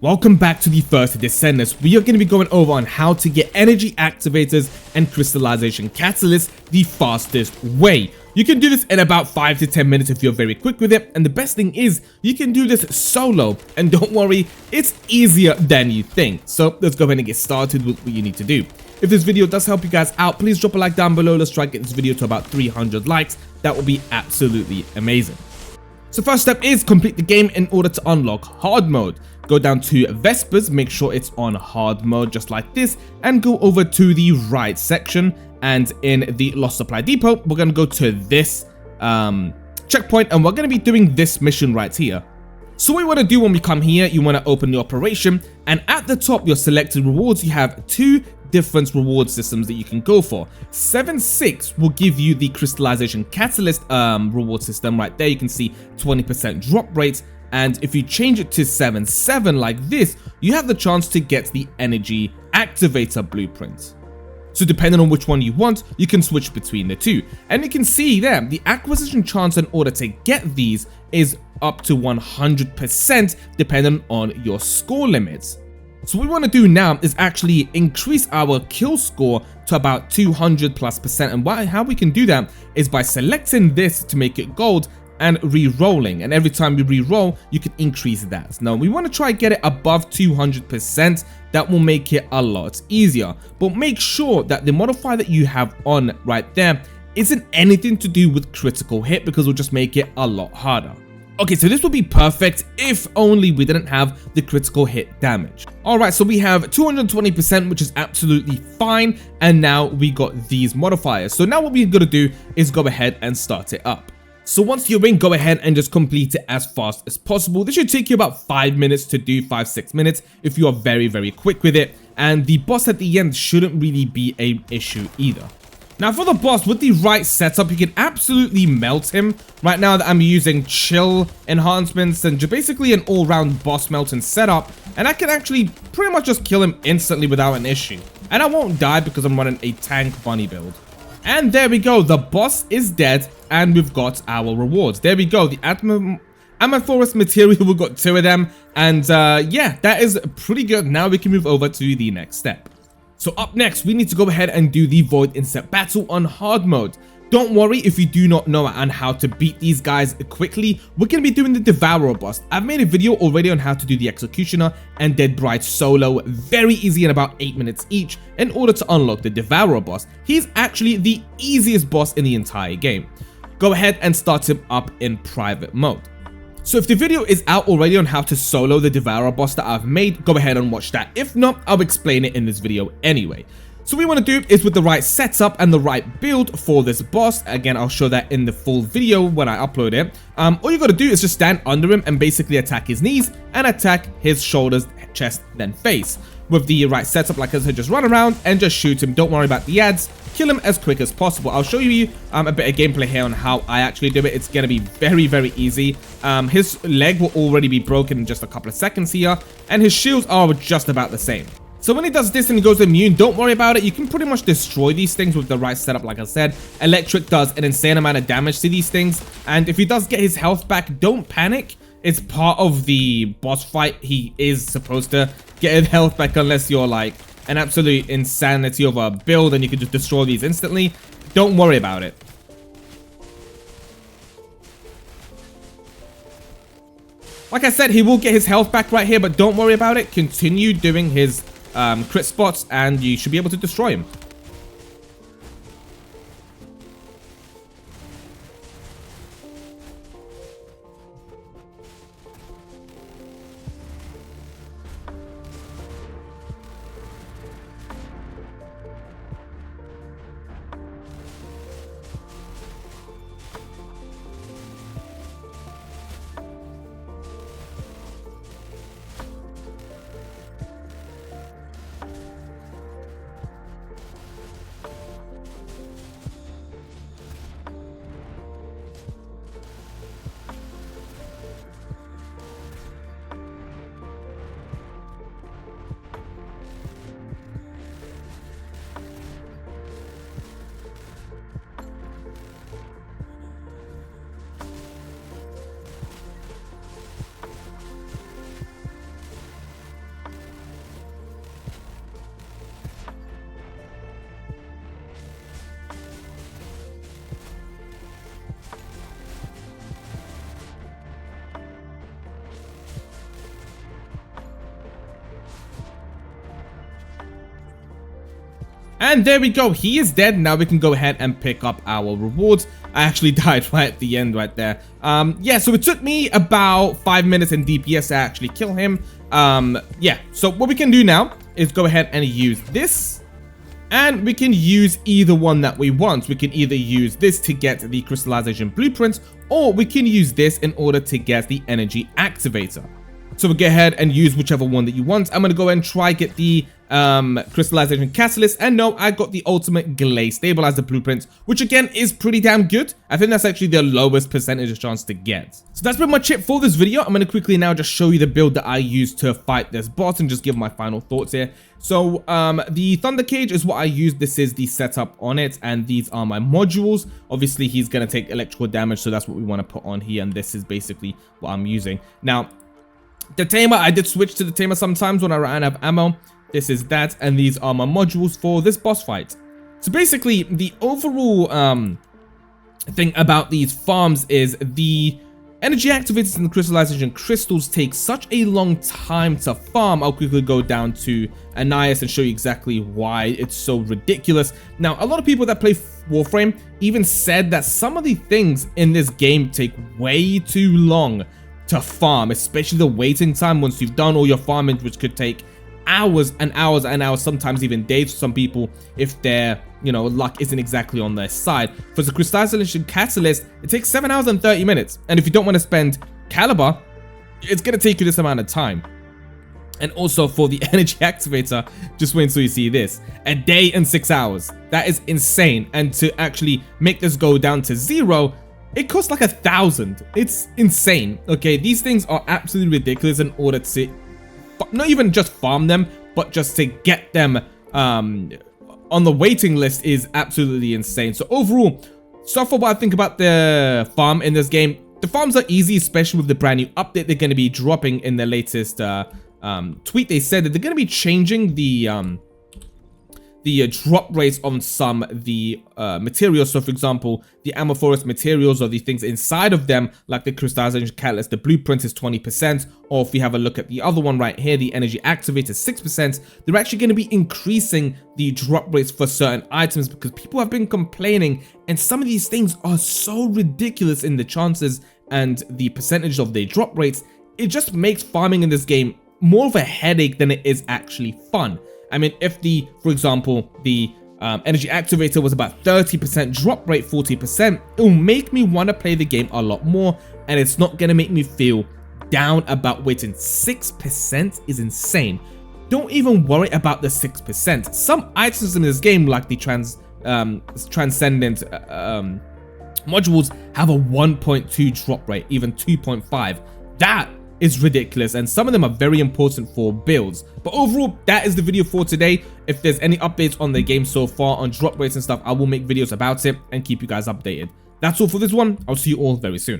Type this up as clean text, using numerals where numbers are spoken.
Welcome back to the first Descendants. We are going to be going over on how to get energy activators and crystallization catalysts the fastest way. You can do this in about 5 to 10 minutes if you're very quick with it, and the best thing is you can do this solo, and don't worry, it's easier than you think. So let's go ahead and get started with what you need to do. If this video does help you guys out, please drop a like down below. Let's try to get this video to about 300 likes. That would be absolutely amazing. So first step is complete the game in order to unlock hard mode. Go down to Vespers, make sure it's on hard mode just like this, and go over to the right section, and in the Lost Supply Depot we're going to go to this checkpoint, and we're going to be doing this mission right here. So what you want to do when we come here, you want to open the operation, and at the top your selected rewards, you have two different reward systems that you can go for. 7.6 will give you the crystallization catalyst reward system. Right there you can see 20% drop rate, and if you change it to 7.7 like this, you have the chance to get the energy activator blueprint. So depending on which one you want, you can switch between the two. And you can see there, the acquisition chance in order to get these is up to 100% depending on your score limits. So what we want to do now is actually increase our kill score to about 200+%. And how we can do that is by selecting this to make it gold and re-rolling, and every time you re-roll you can increase that. Now we want to try get it above 200%. That will make it a lot easier, but make sure that the modifier that you have on right there isn't anything to do with critical hit, because we'll just make it a lot harder. Okay, so this would be perfect if only we didn't have the critical hit damage. Alright, so we have 220%, which is absolutely fine, and now we got these modifiers. So now what we're going to do is go ahead and start it up. So once you're in, go ahead and just complete it as fast as possible. This should take you about 5 minutes to do, 5-6 minutes if you are very quick with it. And the boss at the end shouldn't really be an issue either. Now for the boss, with the right setup, you can absolutely melt him. Right now that I'm using chill enhancements and just basically an all-round boss melting setup, and I can actually pretty much just kill him instantly without an issue. And I won't die because I'm running a tank bunny build. And there we go, the boss is dead, and we've got our rewards. There we go, the Amethyst material, we've got 2 of them, and yeah, that is pretty good. Now we can move over to the next step. So up next, we need to go ahead and do the Void Insect Battle on hard mode. Don't worry if you do not know on how to beat these guys quickly. We're going to be doing the Devourer boss. I've made a video already on how to do the Executioner and Dead Bride solo. Very easy in about 8 minutes each in order to unlock the Devourer boss. He's actually the easiest boss in the entire game. Go ahead and start him up in private mode. So if the video is out already on how to solo the Devourer boss that I've made, go ahead and watch that. If not, I'll explain it in this video anyway. So what we want to do is with the right setup and the right build for this boss. Again, I'll show that in the full video when I upload it. All you got to do is just stand under him and basically attack his knees and attack his shoulders, chest, then face. With the right setup, like I said, just run around and just shoot him. Don't worry about the ads. Kill him as quick as possible. I'll show you a bit of gameplay here on how I actually do it. It's going to be very easy. His leg will already be broken in just a couple of seconds here, and his shields are just about the same. So when he does this and he goes immune, don't worry about it. You can pretty much destroy these things with the right setup. Like I said, Electric does an insane amount of damage to these things, and if he does get his health back, don't panic. It's part of the boss fight. He is supposed to get his health back unless you're like an absolute insanity of a build and you can just destroy these instantly. Don't worry about it. Like I said, he will get his health back right here, but don't worry about it. Continue doing his crit spots and you should be able to destroy him. And there we go, he is dead. Now we can go ahead and pick up our rewards. I actually died right at the end right there. Yeah, so it took me about 5 minutes in DPS to actually kill him. Yeah, so what we can do now is go ahead and use this. And we can use either one that we want. We can either use this to get the crystallization blueprint, or we can use this in order to get the energy activator. So we'll go ahead and use whichever one that you want. I'm going to go ahead and try get the crystallization catalyst, and no, I got the ultimate glaze stabilizer blueprint, which again is pretty damn good. I think that's actually the lowest percentage of chance to get. So that's pretty much it for this video. I'm going to quickly now just show you the build that I used to fight this boss and just give my final thoughts here. So the thunder cage is what I used. This is the setup on it, and these are my modules. Obviously he's going to take electrical damage, so that's what we want to put on here, and this is basically what I'm using. Now the tamer, I did switch to the tamer sometimes when I ran out of ammo. This is that, and these are my modules for this boss fight. So basically, the overall thing about these farms is the energy activators and the crystallization crystals take such a long time to farm. I'll quickly go down to Anais and show you exactly why it's so ridiculous. Now, a lot of people that play Warframe even said that some of the things in this game take way too long to farm, especially the waiting time once you've done all your farming, which could take hours and hours and hours, sometimes even days for some people if their, you know, luck isn't exactly on their side. For the crystallization catalyst, it takes 7 hours and 30 minutes, and if you don't want to spend caliber, it's going to take you this amount of time. And also for the energy activator, just wait until you see this, a day and 6 hours. That is insane. And to actually make this go down to 0, it costs like 1,000. It's insane. Okay, these things are absolutely ridiculous in order to not even just farm them, but just to get them on the waiting list is absolutely insane. So overall, so far what I think about the farm in this game, the farms are easy, especially with the brand new update they're going to be dropping in the latest tweet. They said that they're going to be changing the drop rates on some of the materials. So for example, the amorphous materials or the things inside of them, like the crystallization catalyst, the blueprint is 20%, or if we have a look at the other one right here, the energy activator is 6%, they're actually going to be increasing the drop rates for certain items because people have been complaining, and some of these things are so ridiculous in the chances and the percentage of their drop rates. It just makes farming in this game more of a headache than it is actually fun. I mean, if for example, the energy activator was about 30% drop rate, 40%, it will make me want to play the game a lot more, and it's not going to make me feel down about waiting. 6% is insane. Don't even worry about the 6%. Some items in this game, like the Transcendent modules, have a 1.2 drop rate, even 2.5. That is ridiculous, and some of them are very important for builds. But overall, that is the video for today. If there's any updates on the game so far on drop rates and stuff, I will make videos about it and keep you guys updated. That's all for this one. I'll see you all very soon.